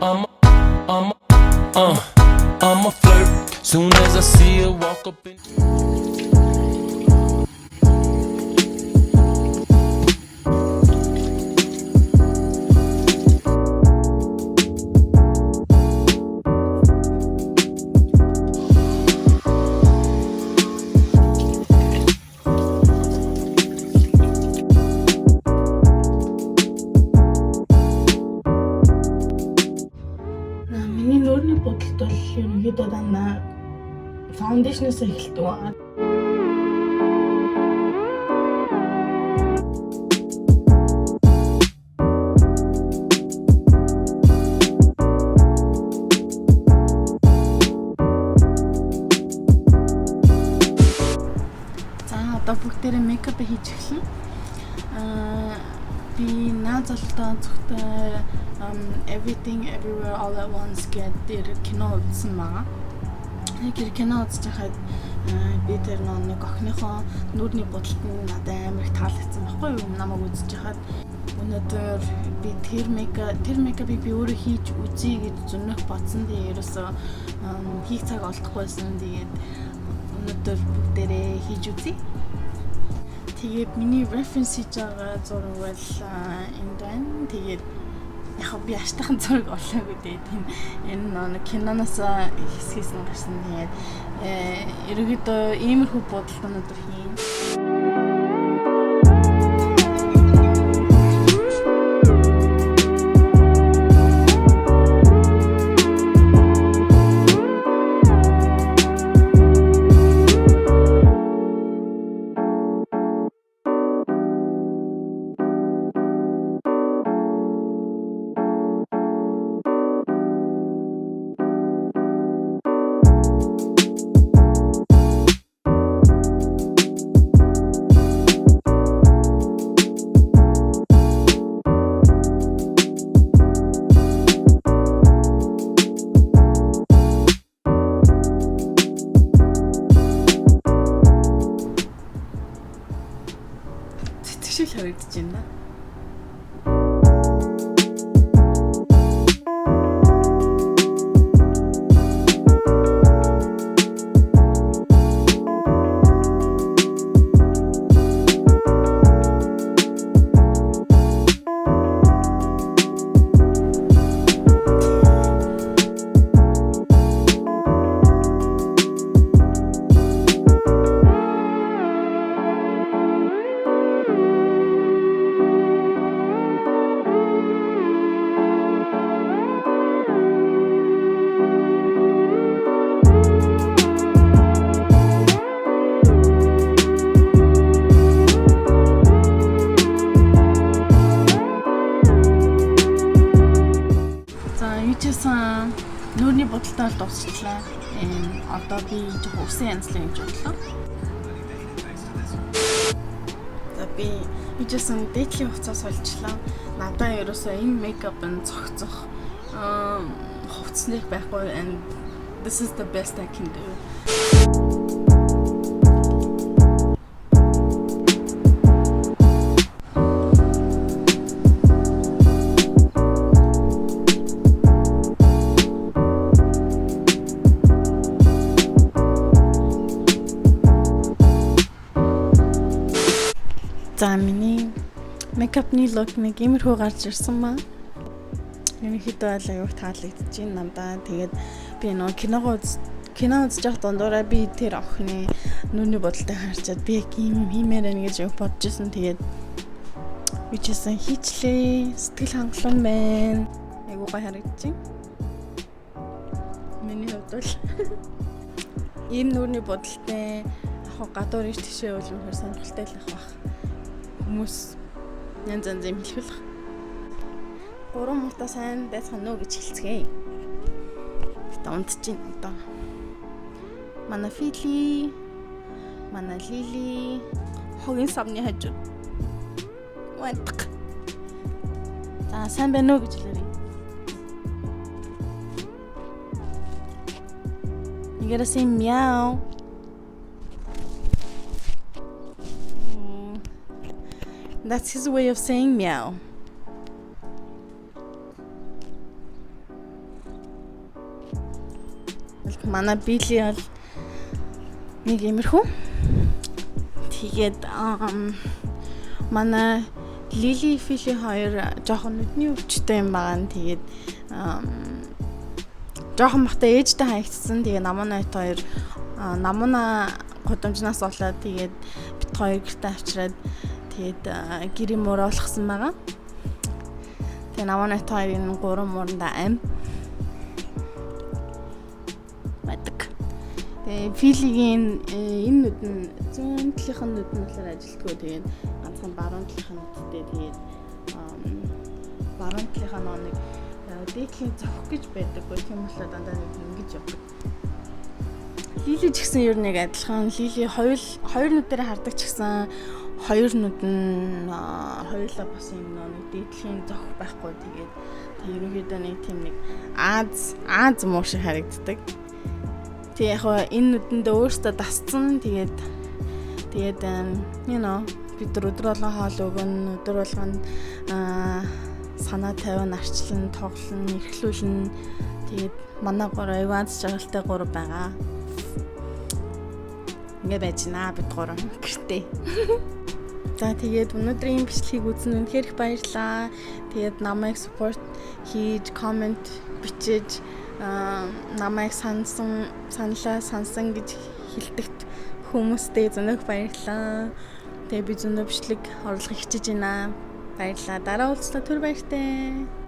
I'm a flirt. Soon as I see her walk up in. Миний нүүрний бодолд бол ерөнхийдөө дандаа фаундейшнээс эхэлдэг байгаа. За одоо бүгдээрээ мейкап хийж эхэлнэ. Би наад залуудаа зөвхөн everything everywhere all at once гэдэг кино үзсэн байгаа. Тэр кино үзэж байхад би тэр нэг охиныхоо нүүрний бодолд нь надад амар их таалагдсан байхгүй юу? Намайг үзэж байхад өнөөдөр би тэр мейкапыг би өөрөө хийж үзье гэж зөнөх бодсон. Тэгээ ерөөсөө хийх цаг олдохгүйсэн. Тэгээд өнөөдөр бүгдээрээ хийж үзье. Тэгээд миний reference хийж байгаа зураг бол энд байна. Тэгээд яг би аштайхан зураг орлоогүй дээ. Энэ нэг киноноос хэсгээс нь гарсан. Тэгээд ерөөдөө иймэрхүү бодолд өнөөдөр хийн. Цэцэг шиг харагдаж байна. Нүүрний бодолтой бол дуусчлаа. Одоо би жоохон үсэн янзлаа гэж бодлоо. За би жисэн дээдлийн хувцас олчлаа. Надаа ерөөсөө энэ мейкап нь цогцох хувцсныг байхгүй and this is the best I can do. За миний мейкапны лук нэг иймэрхүү гарч ирсэн маа. Ерөнхийдөө бол аюух таалагдж байна надаа. Тэгээд би нөө кино үзэж явах дундуура би тэр охины нүүрний бодолтой харчаад би яг юм хиймээр байна гэж бодож ирсэн. Тэгээд би чсэн хийчлээ. Сэтгэл хангалуун байна. Айгуу гой харагдаж байна. Миний хувьд бол ийм нүүрний бодолтой яг гадуур ирж тишээ үлмээр сонирхолтой л байх. Хүмүүс янз янз юм хэлэх. 3 муута сайн байцгаана уу гэж хэлцгээе. Унтж байна одоо. Манай Фили, манай Лили хогийн савны хажууд. Унтах. За сайн байна уу гэж хэлээрэй. You gotta say meow. That's his way of saying meow. Манай били бол нэг иймэрхүү. Тэгээд манай Лили Фили хоёр жоохон нүдний өвчтэй юм байгаа. Тэгээд жоохон бахта ээжтэй хаягдсан. Тэгээд намуунаа хоёр намуунаа гудамжнаас болоод тэгээд бит хоёр гэртээ авчираад тэгээд гэрийн мөр олгосон байгаа. Тэгээд намуунаа хоёрын 3 мууранда ам байдаг. Тэгээд Филигийн энэ нүд нь зүүн талынхын нүд нь болохоор ажилтгүй. Тэгээд ганцхан баруун талынхын нүдтэй тэгээд баруун талынхаа нэг дээдлийн зовх гэж байдаггүй. Тийм болохоор дандаа нэг ингэж явдаг. Лили ч гэсэн ер нь нэг адилхан. Лили хоёр нүдээр хардаг ч гэсэн хоёр нүд нь хоёулаа бас юм нэг дээдлийн зовх байхгүй. Тэгээд ерөнхийдөө нэг тийм нэг Аз муу шиг харагддаг. Тэг яг энэ нүдэндээ өөртөө дасцсан. Тэгээд бид өдөр болгон хоол өгөн, өдөр болгон санаа тавин, арчлан, тоглон, эрхлүүлэн. Тэгээд манай 3 аюулгүй жаргалтай 3 байгаа. Ингээ байж наа бид 3 гэртээ. За тэгээд өнөөдрийн бичлэгийг үзсэн үнэхээр их баярлалаа. Тэгээд намайг support хийж, comment бичиж, намайг сансан гэж хэлдэгт хүмүүстээ зөнөөх баярлалаа. Тэгээд би зөнөө бичлэг оруулах хичээж байна. Баярлалаа. Дараа уулзлаа түр баяртай.